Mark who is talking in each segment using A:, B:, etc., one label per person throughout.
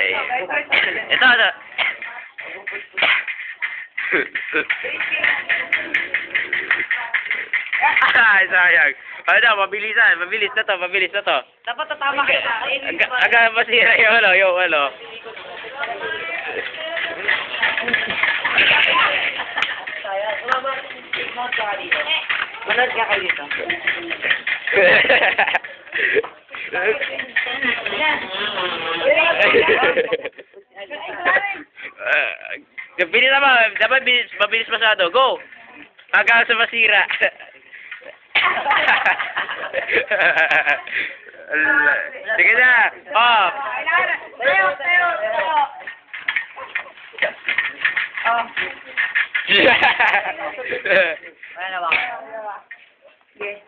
A: Ito. Sayang. Ano, mabilisan. Mabilis na to.
B: Dapat tatama kita.
A: Aga masira yung ano.
B: Manood ka kayo dito.
A: Bilis naman. Dapat mabilis masyado. Go! Hanggang sa masira. Sige na. Oh.
B: Tayo. Oh. Wala na ba? Sige.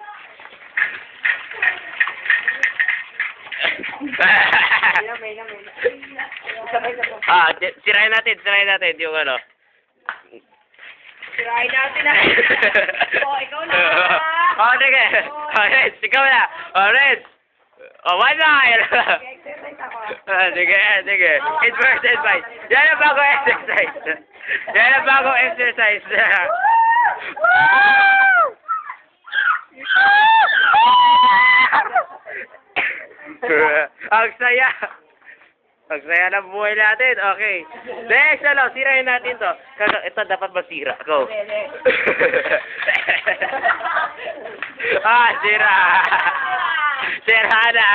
A: Sirain natin yung ano.
B: Sirain natin na. Oh, ikaw na.
A: Oh, sige. Oh, Reds, ikaw na. Oh, Reds. Oh, 1 mile. Sige. It's first advice. Yan ang bago exercise. Ang saya. Ang saya ng buhay natin. Okay. Next, sirain natin to. Ito dapat masira. Go. Sira. Sira na.